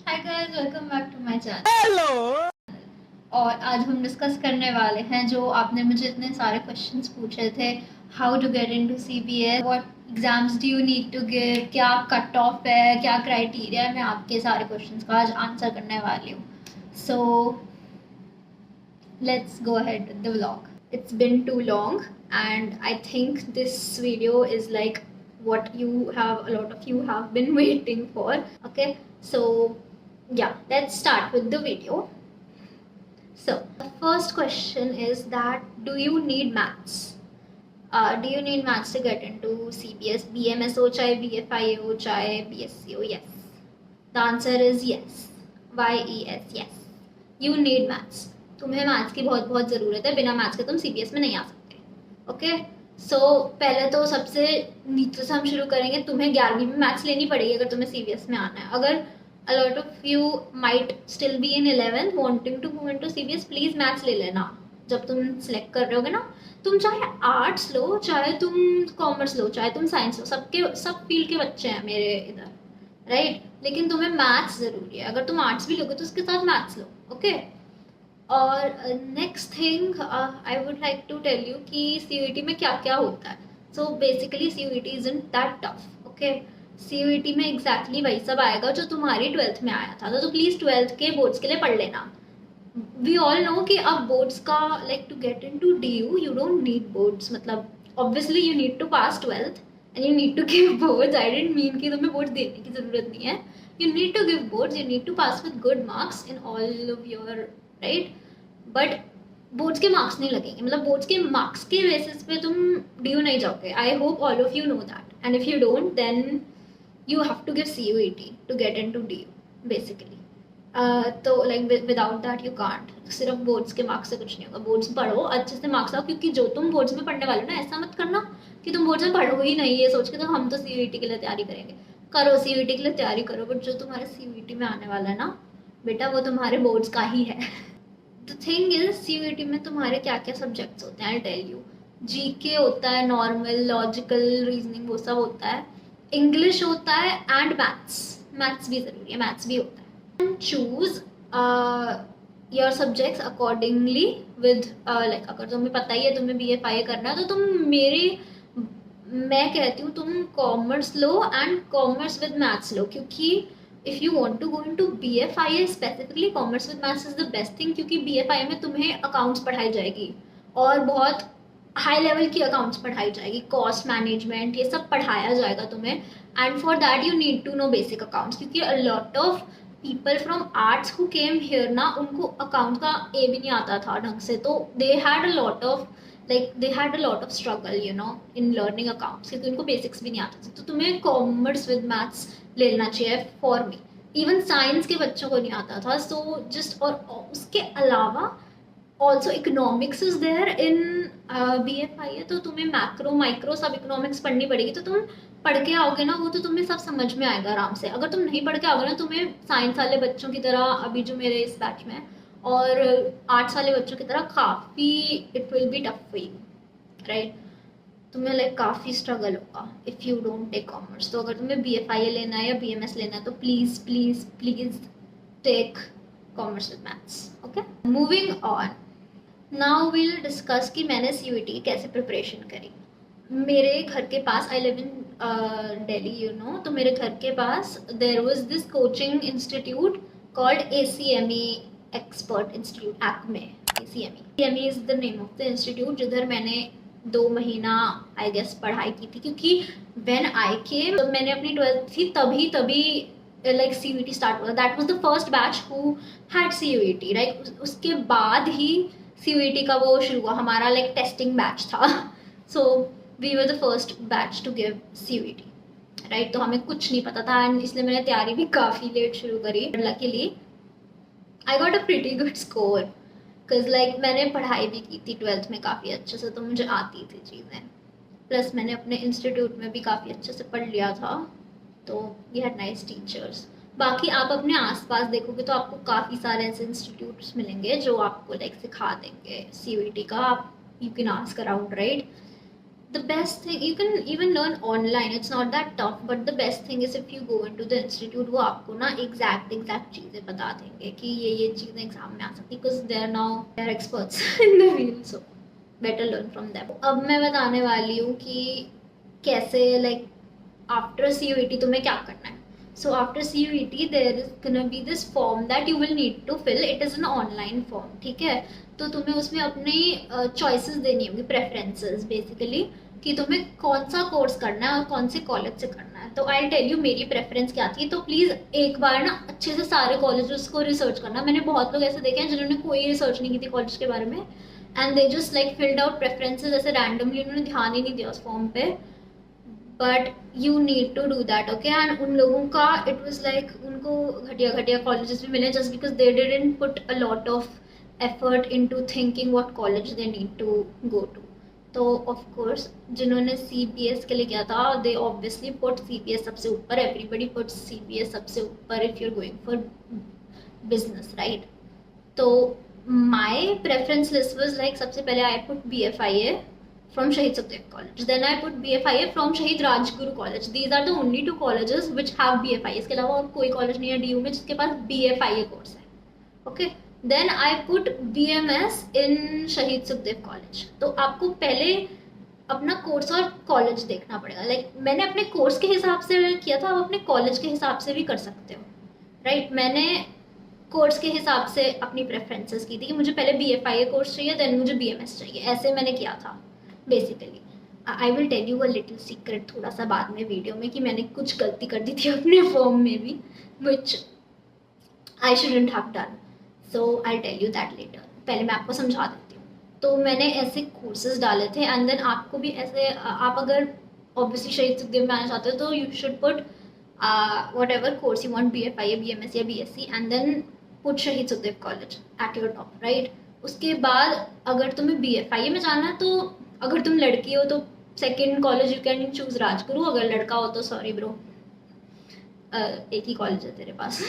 Hi guys, welcome back to my channel. Hello. और आज हम डिस्कस करने वाले हैं जो आपने मुझे इतने सारे क्वेश्चंस पूछे थे। How to get into CBS, what exams do you need to give, क्या कट ऑफ है, क्या क्राइटेरिया है। मैं आपके सारे क्वेश्चंस का आज आंसर करने वाली हूँ। सो let's go ahead with the vlog. It's been too long and I think this video is like what a lot of you have been waiting for. Okay, so yeah, let's start with the video. So the first question is that do you need maths? Do you need maths to get into CBS, BMSO, chai BFIO, chai BSco? Yes. The answer is yes. YES, yes. You need maths. तुम्हें maths की बहुत बहुत ज़रूरत है। बिना maths के तुम CBS में नहीं आ सकते। ओके, सो पहले तो सबसे नीचे से हम शुरू करेंगे। तुम्हें 11वीं में मैथ्स लेनी पड़ेगी अगर तुम्हें सीबीएस में आना है। अगर a lot of you might still be in 11th wanting to go into CBS, please maths ले लेना जब तुम सिलेक्ट कर रहे होगे ना। तुम चाहे आर्ट्स लो, चाहे तुम कॉमर्स लो, चाहे तुम साइंस लो, सब फील्ड के बच्चे हैं मेरे इधर, राइट? लेकिन तुम्हें मैथ्स ज़रूरी है। अगर तुम आर्ट्स भी लोगे तो उसके साथ मैथ्स लो। ओके, और next thing I would like to tell you कि सीयूईटी में क्या क्या होता है। So basically CUET isn't that tough. Okay, CUET में एग्जैक्टली वही सब आएगा जो तुम्हारी 12th में आया था। तो प्लीज़ 12th के बोर्ड्स के लिए पढ़ लेना। वी ऑल नो कि अब बोर्ड्स का like to get in to DU you don't need boards. मतलब obviously you need to pass 12th and you need to give boards. I don't mean कि तुम्हें बोर्ड्स देने की ज़रूरत नहीं है। You need to give boards, you need to pass with good marks in all of your, right? But boards के marks नहीं लगेंगे। मतलब बोर्ड्स के मार्क्स के बेसिस पे तुम DU नहीं जाओगे। I hope all of you know that, and if you don't then you have to give CUET to get in to DU basically. तो like without that you can't. सिर्फ boards के marks से कुछ नहीं होगा। Boards पढ़ो, अच्छे से मार्क्स आओ, क्योंकि जो तुम बोर्ड्स में पढ़ने वाले हो ना, ऐसा मत करना कि तुम बोर्ड्स में पढ़ो ही नहीं ये सोच के तो हम तो CUET के लिए तैयारी करेंगे। करो, CUET के लिए तैयारी करो, बट जो तुम्हारे CUET में आने वाला है ना बेटा, वो तुम्हारे बोर्ड्स का ही है। द थिंग इज CUET में तुम्हारे क्या क्या सब्जेक्ट्स होते हैं, आई टेल यू। GK होता है, नॉर्मल, लॉजिकल, रीजनिंग, वो सब होता है। इंग्लिश होता है एंड मैथ्स भी ज़रूरी है, मैथ्स भी होता है। Choose your subjects accordingly with like अगर तुम्हें पता ही है तुम्हें BFIA करना है तो मैं कहती हूँ तुम कॉमर्स लो एंड कॉमर्स विद मैथ्स लो, क्योंकि if you want to go into BFIA specifically commerce with maths is the best thing, क्योंकि BFIA में तुम्हें अकाउंट्स पढ़ाई जाएगी और बहुत हाई लेवल की अकाउंट्स पढ़ाई जाएगी, कॉस्ट मैनेजमेंट, ये सब पढ़ाया जाएगा तुम्हें। And for that you need to know basic accounts, क्योंकि a lot of people from arts who came here ना, उनको अकाउंट का ए भी नहीं आता था ढंग से। तो they had a lot of struggle you know in learning accounts, क्योंकि उनको बेसिक्स भी नहीं आते थे। तो तुम्हें कॉमर्स विद मैथ्स लेना चाहिए फॉर मी। इवन साइंस के बच्चों को नहीं आता था। सो जस्ट, और उसके अलावा also economics is there in BFIA। तो तुम्हें मैक्रो माइक्रो सब इकोनॉमिक्स पढ़नी पड़ेगी। तो तुम पढ़ के आओगे ना, वो तो तुम्हें सब समझ में आएगा आराम से। अगर तुम नहीं पढ़ के आओगे ना, तुम्हें साइंस वाले बच्चों की तरह, अभी जो मेरे इस बैच में, और आर्ट्स वाले बच्चों की तरह काफ़ी it will be tough for you, right? तुम्हें लाइक काफ़ी स्ट्रगल होगा if you don't take commerce. तो अगर तुम्हें BFIA लेना है या BMS लेना है तो please please please take commerce with maths. Okay, moving on, now will discuss कि मैंने CUET कैसे प्रिपरेशन करी। मेरे घर के पास, I live in Delhi you know, तो मेरे घर के पास there was this coaching institute called ACME expert institute, ACME। ACME is the name of the institute, जिधर मैंने 2 महीना आई गेस पढ़ाई की थी, क्योंकि व्हेन आई केम, जब मैंने अपनी 12th थी तभी लाइक CUET स्टार्ट हुआ। That was the first batch who had CUET, right? उसके बाद ही CUET का वो शुरू हुआ, हमारा लाइक टेस्टिंग बैच था। So we were the first batch to give CUET, right? तो हमें कुछ नहीं पता था एंड इसलिए मैंने तैयारी भी काफ़ी लेट शुरू करी। Luckily I got a pretty good score, because like मैंने पढ़ाई भी की थी 12th में काफ़ी अच्छे से, तो मुझे आती थी चीज़ें। प्लस मैंने अपने इंस्टीट्यूट में भी काफ़ी अच्छे से पढ़ लिया था, तो वी हैड नाइस टीचर्स। बाकी आप अपने आसपास देखोगे तो आपको काफ़ी सारे ऐसे इंस्टीट्यूट्स मिलेंगे जो आपको लाइक सिखा देंगे CUET का। आप you can ask around, right? the best thing you can even learn online, it's not that tough, but the best thing is if you go into the institute, वो आपको ना exact चीज़ें बता देंगे कि ये चीज़ें एग्जाम में आ सकती, because they are now they are experts in the field, so better learn from them. अब मैं बताने वाली हूँ कि कैसे like after CUET तुम्हें क्या करना है. So after CUET there is gonna be this form that you will need to fill. It is an online form, ठीक है. तो तुम्हें उसमें अपनी चॉइसेस देनी होंगी, प्रेफरेंसेस बेसिकली, कि तुम्हें कौन सा कोर्स करना है और कौन से कॉलेज से करना है. तो आई टेल यू मेरी प्रेफरेंस क्या थी. तो प्लीज़ एक बार ना अच्छे से सारे कॉलेजेस को रिसर्च करना. मैंने बहुत लोग ऐसे देखे हैं जिन्होंने कोई रिसर्च नहीं की थी कॉलेज के बारे में, and they just like filled out preferences ऐसे रैंडमली, उन्होंने ध्यान ही नहीं दिया उस फॉर्म पे. But you need to do that, okay. And उन लोगों का इट वॉज लाइक उनको घटिया कॉलेजेस भी मिले just because they didn't put a lot of effort into thinking what college they need to go to. तो of course जिन्होंने CBS के लिए किया था, they obviously put CBS सबसे ऊपर. everybody puts CBS सबसे ऊपर if you're going for business, right? तो my preference list was like सबसे पहले I put BFIA from Shahid Sukhdev College, then I put BFIA from Shahid Rajguru College. These are the only two colleges which have BFIA. इसके अलावा और कोई college नहीं है DU में जिसके पास BFIA कोर्स है, okay? Then I put BMS in शहीद सुखदेव कॉलेज. तो आपको पहले अपना कोर्स और कॉलेज देखना पड़ेगा. लाइक मैंने अपने कोर्स के हिसाब से किया था, आप अपने कॉलेज के हिसाब से भी कर सकते हो, राइट? मैंने कोर्स के हिसाब से अपनी प्रेफरेंसेस की थी कि मुझे पहले BFIA कोर्स चाहिए, देन मुझे BMS चाहिए, ऐसे मैंने किया था basically. I will tell you a little secret थोड़ा सा बाद में वीडियो में कि मैंने कुछ गलती कर दी थी अपने फॉर्म में भी, which I shouldn't have done. So I tell you that later. पहले मैं आपको समझा देती हूँ. तो मैंने ऐसे कोर्सेज डाले थे, एंड देन आपको भी ऐसे, आप अगर ऑब्वियसली शहीद सुखदेव में आना चाहते हो तो you should put what ever course you want, BFIA, BMS या BSc, एंड देन पुट शहीद Sukhdev college at your top, right? उसके बाद अगर तुम्हें BFIA में जाना है, तो अगर तुम लड़की हो तो second college you can choose Rajguru. अगर लड़का हो तो सॉरी ब्रो, एक ही कॉलेज है तेरे पास.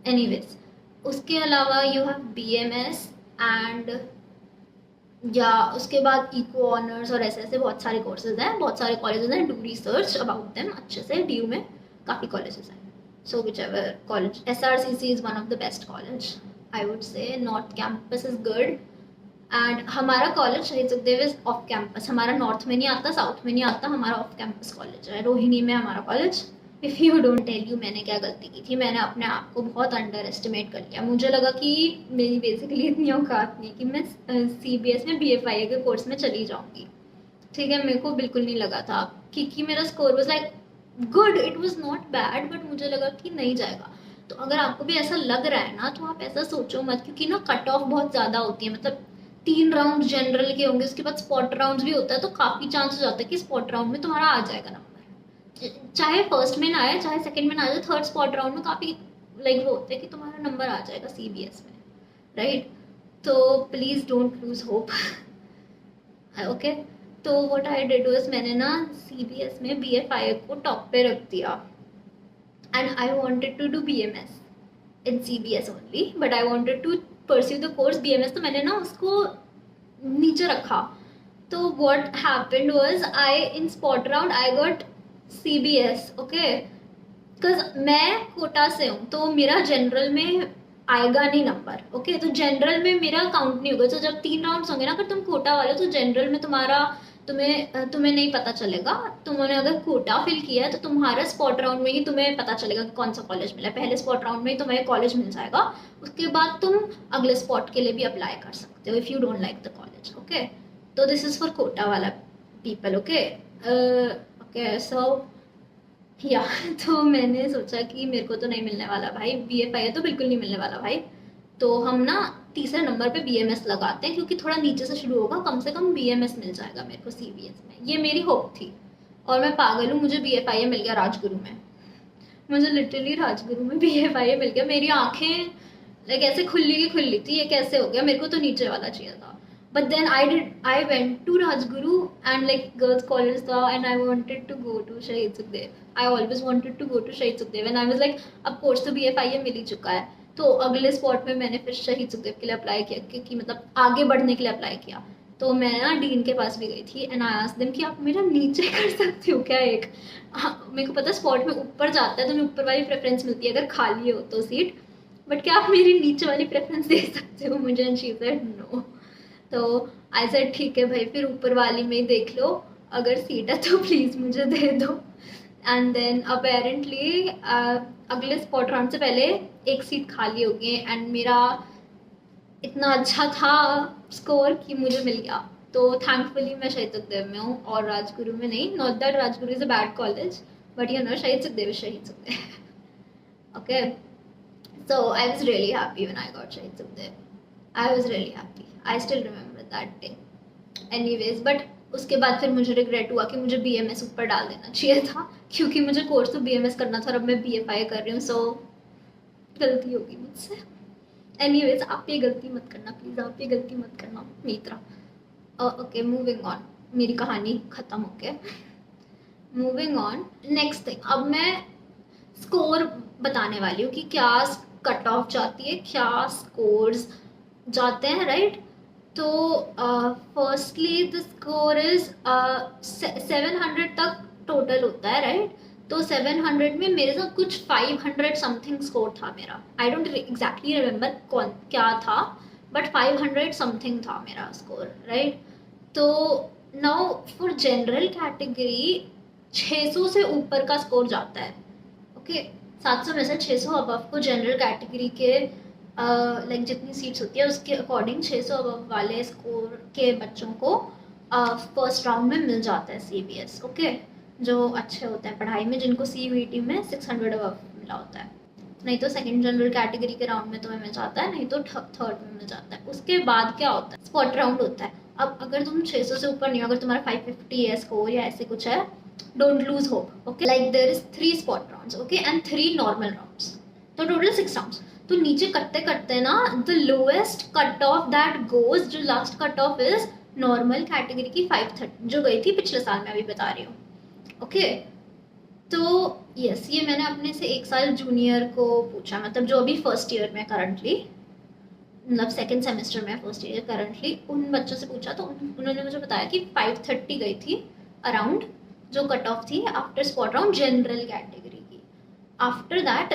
एनीवेज, उसके अलावा यू हैव BMS एंड या उसके बाद इको ऑनर्स और ऐसे बहुत सारे कोर्सेज हैं, बहुत सारे कॉलेजेस हैं. डू रिसर्च अबाउट देम अच्छे से. DU में काफ़ी कॉलेजेस हैं. So whichever college, SRCC is one of the best college I would say. North campus is good. And हमारा college Shaheed Sukhdev is off campus. हमारा नॉर्थ में नहीं आता, साउथ में नहीं आता, हमारा ऑफ कैंपस कॉलेज है. रोहिणी में हमारा college. If you don't tell you मैंने क्या गलती की थी. मैंने अपने आप को बहुत अंडर एस्टिमेट कर लिया. मुझे लगा कि मेरी बेसिकली इतनी औकात नहीं कि मैं CBS में BFIA के कोर्स में चली जाऊंगी, ठीक है? मेरे को बिल्कुल नहीं लगा था, क्योंकि मेरा score was like good, it was not bad, but मुझे लगा कि नहीं जाएगा. तो अगर आपको भी ऐसा लग रहा है ना, तो आप ऐसा सोचो मत, क्योंकि ना कट ऑफ बहुत ज़्यादा होती है. मतलब 3 राउंड जनरल के होंगे, उसके बाद स्पॉट राउंड भी होता है, तो काफ़ी चांस हो जाता है कि स्पॉट राउंड में तुम्हारा आ जाएगा नंबर. चाहे फर्स्ट में ना आए, चाहे सेकंड में ना आए, थर्ड स्पॉट राउंड में काफ़ी लाइक वो होता है कि तुम्हारा नंबर आ जाएगा CBS में, राइट? तो please don't lose hope, okay? तो व्हाट आई डिड वाज, मैंने ना CBS में BFIA को टॉप पे रख दिया, and I wanted to do BMS in CBS only, but I wanted to pursue the course BMS. तो मैंने ना उसको नीचे रखा. तो what happened was, I in spot round I got CBS, okay? Because मैं कोटा से हूँ, तो मेरा जनरल में आएगा नहीं नंबर, ओके? तो जनरल में मेरा काउंट नहीं होगा. तो जब 3 राउंड्स होंगे ना, अगर तुम कोटा वाले हो तो जनरल में तुम्हें नहीं पता चलेगा. तुमने अगर कोटा फिल किया है तो तुम्हारा स्पॉट राउंड में ही तुम्हें पता चलेगा कि कौन सा कॉलेज मिला है. पहले स्पॉट राउंड में ही तुम्हें कॉलेज मिल जाएगा, उसके बाद तुम अगले स्पॉट के लिए भी अप्लाई कर सकते हो if you don't like the college, okay? तो दिस इज़ फॉर कोटा वाला पीपल, ओके? ओके, सो या तो मैंने सोचा कि मेरे को तो नहीं मिलने वाला भाई, BFIA तो बिल्कुल नहीं मिलने वाला भाई. तो हम ना तीसरे नंबर पे BMS लगाते हैं, क्योंकि थोड़ा नीचे से शुरू होगा, कम से कम BMS मिल जाएगा मेरे को CBS में. ये मेरी होप थी, और मैं पागल हूँ, मुझे BFIA मिल गया राजगुरु में. मुझे लिटरली राजगुरु में BFIA मिल गया. मेरी आँखें लाइक ऐसे खुली की खुली थी, ये कैसे हो गया? मेरे को तो नीचे वाला चाहिए था. But then I went to Rajguru and like girls college tha, and I wanted to go to Shahid Sukhdev. I always wanted to go to Shahid Sukhdev, and I was like, अब course तो BFIA मिल ही चुका है. तो अगले spot में मैंने फिर शहीद सुखदेव के लिए अप्लाई किया, क्योंकि मतलब आगे बढ़ने के लिए अप्लाई किया. तो मैं ना डीन के पास भी गई थी एंड आई आस्क्ड देम कि आप मेरा नीचे कर सकते हो क्या एक। हाँ, मेरे को पता है स्पॉट में ऊपर जाता है तो ऊपर वाली प्रेफरेंस मिलती है अगर खाली हो तो सीट, बट क्या आप मेरी नीचे वाली प्रेफरेंस दे सकते हो मुझे? And she said no. तो आई सेड ठीक है भाई, फिर ऊपर वाली में ही देख लो, अगर सीट है तो प्लीज़ मुझे दे दो। एंड देन अपेरेंटली अगले स्पॉट राउंड से पहले एक सीट खाली हो गई एंड मेरा इतना अच्छा था स्कोर कि मुझे मिल गया। तो थैंकफुली मैं शहीद सुखदेव में हूँ और राजगुरु में नहीं। Not that Rajguru is a bad college, but you know शहीद सुखदेव is शहीद Sukhdev. Okay, so I was really happy when I got Shahid Sukhdev. I was really happy. I still remember that day. Anyways, but उसके बाद फिर मुझे regret हुआ कि मुझे BMS ऊपर डाल देना चाहिए था, क्योंकि मुझे कोर्स तो BMS करना था और अब मैं BFI कर रही हूँ, सो गलती होगी मुझसे। एनीवेज, आप ये गलती मत करना प्लीज़, आप ये गलती मत करना मेरी तरह। ओके, मूविंग ऑन, मेरी कहानी ख़त्म हो गया। मूविंग ऑन, नेक्स्ट थिंग, अब मैं स्कोर बताने वाली हूँ कि क्या कट ऑफ जाती है, क्या स्कोर्स जाते हैं, राइट। तो फर्स्टली द स्कोर इज 700 तक टोटल होता है, राइट। तो 700 में मेरे साथ कुछ 500 समथिंग स्कोर था मेरा। आई डोंट एग्जैक्टली रिमेम्बर कौन क्या था, बट 500 समथिंग था मेरा स्कोर, राइट। तो नाउ फॉर जनरल कैटेगरी 600 से ऊपर का स्कोर जाता है। ओके, 700 में से 600 अबव को जनरल कैटेगरी के लाइक जितनी सीट्स होती है उसके अकॉर्डिंग 600 अबव वाले स्कोर के बच्चों को फर्स्ट राउंड में मिल जाता है CBS। ओके, जो अच्छे होते हैं पढ़ाई में, जिनको CVT में 600 अबव मिला होता है। नहीं तो सेकंड जनरल कैटेगरी के राउंड में तुम्हें मिल जाता है, नहीं तो थर्ड में मिल जाता है। उसके बाद क्या होता है, स्पॉट राउंड होता है। अब अगर तुम 600 से ऊपर नहीं हो, अगर तुम्हारा 550 है स्कोर या ऐसे कुछ है, don't lose hope. Okay, like there is 3 spot rounds, okay, and 3 normal rounds, तो total 6 rounds। तो नीचे करते करते ना the lowest cut off that goes, जो last cut off is normal category की 530 जो गई थी पिछले साल, मैं अभी बता रही हूँ। ओके, तो यस, ये मैंने अपने से 1 साल जूनियर को पूछा, मतलब जो अभी फर्स्ट ईयर में करंटली, मतलब सेकेंड सेमेस्टर में फर्स्ट ईयर करंटली, उन बच्चों से पूछा तो उन्होंने मुझे बताया कि 530 गई थी अराउंड, जो कट ऑफ थी after spot round general category की। आफ्टर दैट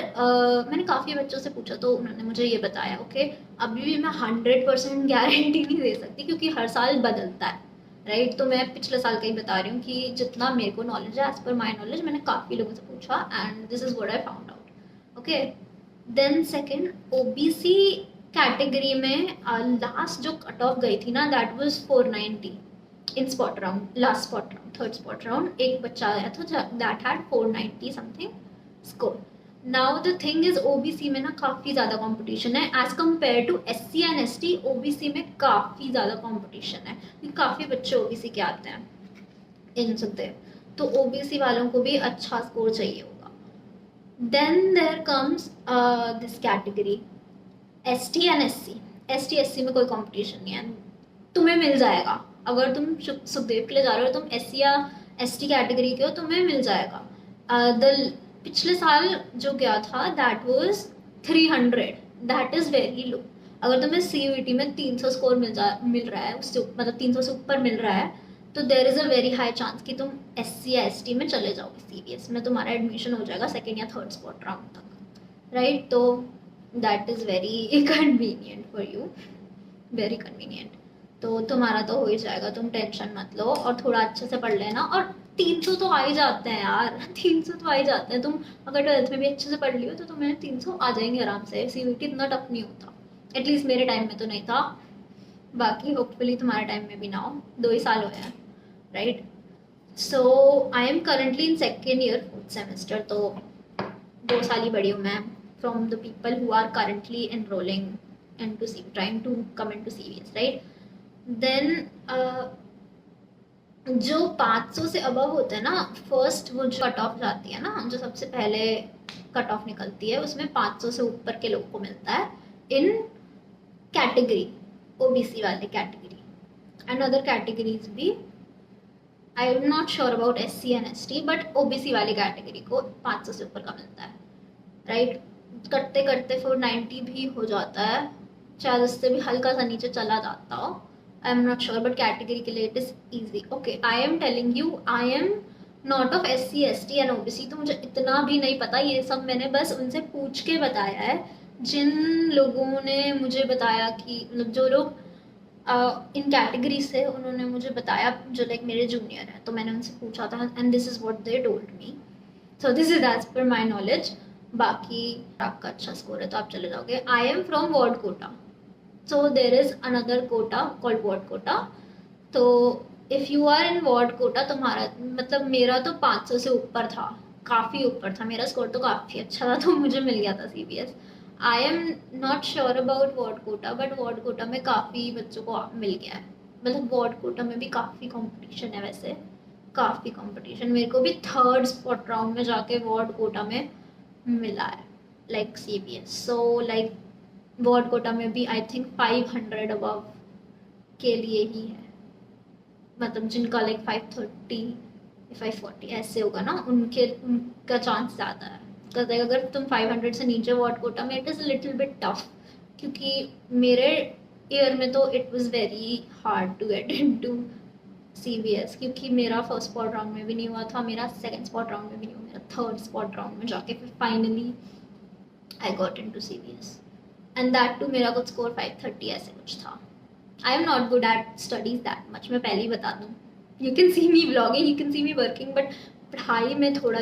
मैंने काफ़ी बच्चों से पूछा तो उन्होंने मुझे ये बताया। ओके, अभी भी मैं 100% गारंटी नहीं दे सकती क्योंकि हर साल बदलता है, राइट। तो मैं पिछले साल का ही बता रही हूँ कि जितना मेरे को नॉलेज है, एज पर माई नॉलेज, मैंने काफ़ी लोगों से पूछा and this is what I found out. Okay, then second OBC category में लास्ट जो कट ऑफ गई थी ना, that was 490 in spot round, last spot round, third spot round एक बच्चा आया था that had 490 something score. Now the thing is OBC में ना काफ़ी ज़्यादा कंपटीशन है as compared to SC and ST। OBC में काफ़ी ज़्यादा कंपटीशन है क्योंकि काफ़ी बच्चे OBC के आते हैं इन सकते, तो OBC वालों को भी अच्छा स्कोर चाहिए होगा। Then there comes this category ST and SC। ST SC में कोई कंपटीशन नहीं है, तुम्हें मिल जाएगा। अगर तुम सुखदेव के लिए जा रहे हो, तुम SC या ST कैटेगरी के हो, तुम्हें मिल जाएगा। पिछले साल जो गया था that was 300, that is very low. अगर तुम्हें CVT में 300 स्कोर मिल रहा है, उससे मतलब 300 से ऊपर मिल रहा है, तो there is a very high chance कि तुम SC या ST में चले जाओगे। CBS में तुम्हारा एडमिशन हो जाएगा सेकेंड या थर्ड स्पॉट राउंड तक, राइट। तो that is very convenient for you, very convenient. तो तुम्हारा तो हो ही जाएगा, तुम टेंशन मत लो और थोड़ा अच्छे से पढ़ लेना। और 300 तो आ ही जाते हैं यार, 300 तो आ ही जाते हैं। तुम अगर 12th में भी अच्छे से पढ़ लियो तो तुम्हें 300 आ जाएंगे आराम से। CVT इतना टफ नहीं होता, एटलीस्ट मेरे टाइम में तो नहीं था। बाकी होपफुली तुम्हारे टाइम में भी ना हो, 2 ही साल हुए हैं, right. So I am currently in second year 4th semester, तो 2 साल ही बड़ी हूँ मैं from the people who are currently enrolling into trying to come into CBS, right? Then जो 500 से अबव होता है ना, फर्स्ट वो जो कट ऑफ जाती है ना, जो सबसे पहले कट ऑफ निकलती है, उसमें 500 से ऊपर के लोगों को मिलता है इन कैटेगरी, OBC वाले कैटेगरी एंड अदर कैटेगरीज भी। आई am not sure about SC and ST, but OBC वाली कैटेगरी को 500 से ऊपर का मिलता है, राइट। करते करते 490 भी हो जाता है, शायद उससे भी हल्का सा नीचे चला जाता हो, आई am not sure, but category के लिए it is easy. Okay, I am telling you, I am not of SC ST and OBC. तो मुझे इतना भी नहीं पता, ये सब मैंने बस उनसे पूछ के बताया है. जिन लोगों ने मुझे बताया कि मतलब जो लोग इन कैटेगरी से, उन्होंने मुझे बताया, जो लाइक मेरे जूनियर हैं, तो मैंने उनसे पूछा था and this is what they told me. So this is as per my knowledge. बाकी आपका अच्छा स्कोर है तो आप चले जाओगे. I am from ward quota. So there is another quota called ward quota. तो if you are in ward quota, तुम्हारा मतलब मेरा तो 500 से ऊपर था, काफ़ी ऊपर था मेरा स्कोर, तो काफ़ी अच्छा था, तो मुझे मिल गया था CBS. I am not sure about ward quota, but ward quota में काफ़ी बच्चों को मिल गया है. मतलब वार्ड कोटा में भी काफ़ी कंपटीशन है, वैसे काफ़ी कंपटीशन. मेरे को भी 3rd स्पॉट राउंड में जाके वार्ड कोटा में मिला है, like CBS. So like ward quota में भी आई थिंक 500 अबव के लिए ही है, मतलब जिनका लाइक 530 540 ऐसे होगा ना, उनका चांस ज़्यादा है. कहते हैं अगर तुम 500 से नीचे वार्ड कोटा में, it is little bit tough. क्योंकि मेरे ईयर में तो it was very hard to get into CBS, क्योंकि मेरा फर्स्ट स्पॉट राउंड में भी नहीं हुआ था, मेरा सेकंड स्पॉट राउंड में भी नहीं हुआ, मेरा 3rd स्पॉट राउंड में जाके फिर finally I got into CBS. And that too मेरा कुछ स्कोर 530 ऐसे कुछ था. I am not good at studies that much, मैं पहले ही बता दूँ. You can see me vlogging, you can see me working, but पढ़ाई में थोड़ा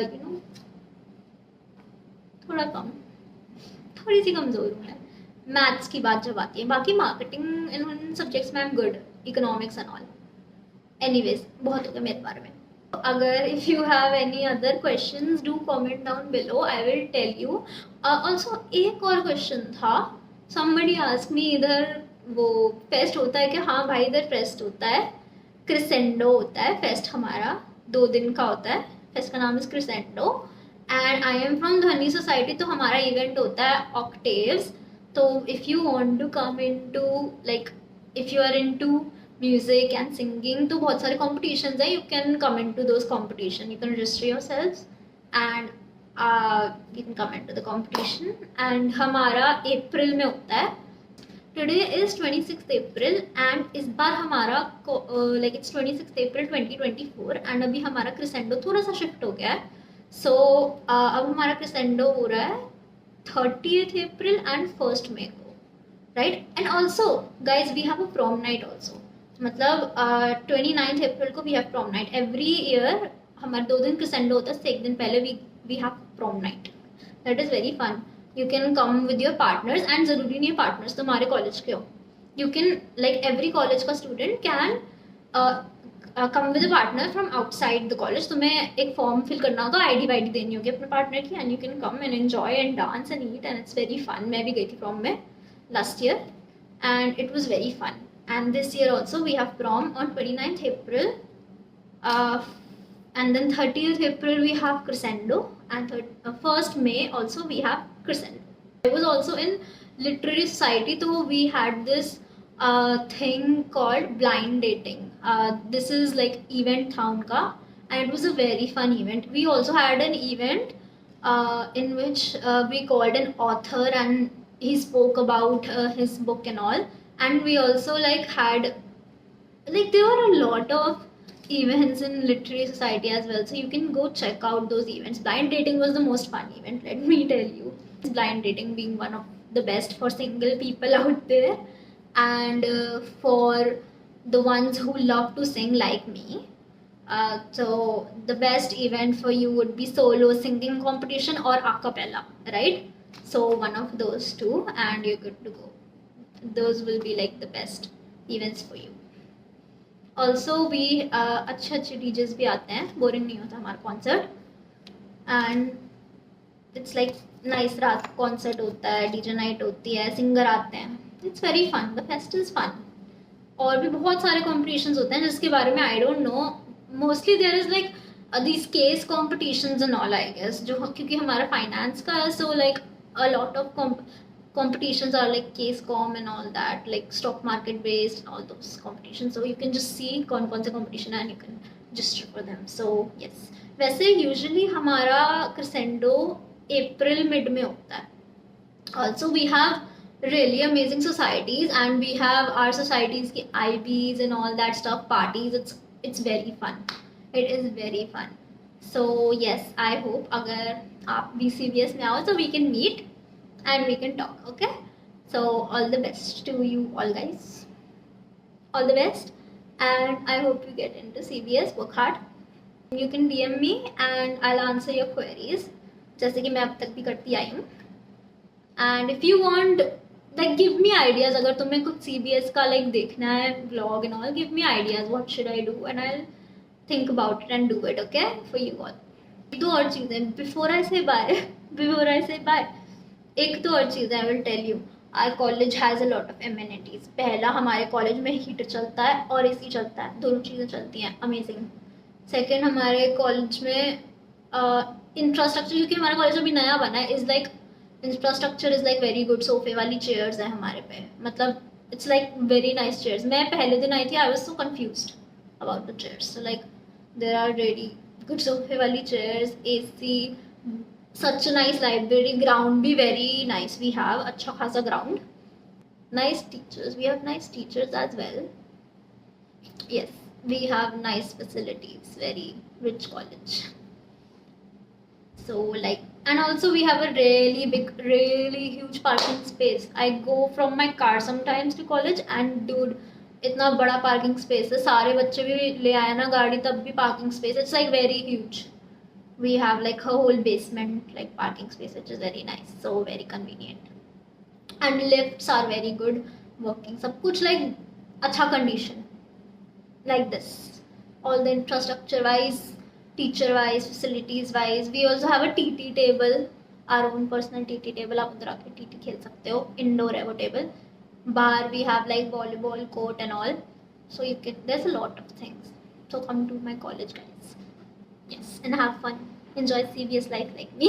थोड़ा कम, थोड़ी सी कमज़ोर हूँ मैं. मैथ्स की बात जब आती है, बाकी मार्केटिंग इन सब्जेक्ट्स में I am good, economics and all. Anyways, बहुत हो गया मेरे बारे में. अगर if you have any other questions, do comment down below, I will tell you. Also एक और क्वेश्चन था, समबडी आस्क मी, इधर वो फेस्ट होता है क्या? हाँ भाई, इधर फेस्ट होता है, क्रिसेंडो होता है फेस्ट हमारा, 2 दिन का होता है. फेस्ट का नाम is Crescendo. And I am from Dhwani society, तो हमारा इवेंट होता है ऑक्टेव्स. तो if you want to come into, like if you are into music and singing, तो बहुत सारे competitions हैं. You can come into those competition, you can register yourselves and you can come into the competition. and हमारा अप्रैल में होता है. Today is 26th April and इस बार हमारा like it's 26th April 2024 and अभी हमारा क्रिसेंडो थोड़ा सा शिफ्ट हो गया है. So अब हमारा क्रिसेंडो हो रहा है 30th April and 1st May को, right? And also guys, we have a prom night also. मतलब 29th अप्रैल को we have prom night. Every year हमारे 2 दिन क्रिसेंडो होता है, उससे 1 दिन पहले we have prom night. That is very fun. You can come with your partners, and ज़रूरी नहीं है पार्टनर्स तुम्हारे कॉलेज के हो. You can like every college का student can come with a partner from outside the college. तुम्हें एक form fill करना होगा, ID वाईडी देनी होगी अपने पार्टनर की, and you can come and enjoy and dance and eat, and it's very fun. मैं भी गई थी प्रॉम में last year and it was very fun. And this year also we have prom on 29th April, and then 30th April we have crescendo, and 1st May also we have crescendo. I was also in literary society, so we had this thing called blind dating. This is like event था उनका, and it was a very fun event. We also had an event in which we called an author and he spoke about his book and all. And we also like had, like there were a lot of events in literary society as well, so you can go check out those events. Blind dating was the most fun event, let me tell you. Blind dating being one of the best for single people out there, and for the ones who love to sing like me. So the best event for you would be solo singing competition or a cappella, right? So one of those two and you're good to go. Those will be like the best events for you. Also we अच्छे अच्छे DJs भी आते हैं, boring नहीं होता हमारा concert. And it's like nice. रात concert होता है, DJ नाइट होती है, सिंगर आते हैं. It's very fun, the fest is fun. और भी बहुत सारे कॉम्पिटिशन्स होते हैं जिसके बारे में I don't know. Mostly there is like these case competitions and all, I guess, जो क्योंकि हमारा फाइनेंस का है, so like a lot of competitions are like case com and all that, like stock market based and all those competitions. So you can just see कौन से competition and you can register for them. So yes, वैसे usually हमारा crescendo अप्रैल mid में होता है. Also we have really amazing societies, and we have our societies ki IBs and all that stuff, parties. It's very fun. It is very fun. So yes, I hope अगर आप भी CBS में आओ तो we can meet and we can talk. Okay. So all the best to you all, guys. All the best, and I hope you get into CBS. Work hard. You can DM me and I'll answer your queries, जैसे कि मैं अब तक भी करती आई हूँ. And if you want, like, give me ideas. अगर तुम्हें कुछ CBS का like देखना है vlog and all, give me ideas. What should I do? And I'll think about it and do it. Okay, for you all. दो और चीज़ें before I say bye. एक तो और चीज़ I will tell you. Our college has a lot of amenities. पहला, हमारे college में heater चलता है और AC चलता है, दोनों चीज़ें चलती हैं, अमेजिंग. सेकेंड, हमारे कॉलेज में इंफ्रास्ट्रक्चर, क्योंकि हमारा कॉलेज अभी नया बना है, is like infrastructure is like very good. सोफे वाली चेयर्स है हमारे पे, मतलब it's like very nice chairs. मैं पहले दिन आई थी, I was so confused about the chairs. So like there are really good सोफे वाली chairs, AC, such a nice library, ground भी very nice. We have अच्छा खासा ground, nice teachers. We have nice teachers as well. Yes, we have nice facilities. Very rich college. So like, and also we have a really big, really huge parking space. I go from my car sometimes to college and dude, इतना बड़ा parking space है. सारे बच्चे भी ले आए ना गाड़ी तब भी parking space. It's like very huge. We have like a whole basement like parking space, which is very nice, so very convenient. And lifts are very good, working, सब कुछ like अच्छा condition like this. All the infrastructure wise, teacher wise, facilities wise. We also have a TT table, our own personal TT table. आप उधर आके TT खेल सकते हो, indoor है वो table. बाहर we have like volleyball court and all, so you can, there's a lot of things. So come to my college, guys. Yes, and have fun. Enjoy CBS life like me.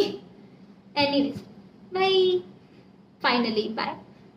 Anyways, bye. Finally, bye.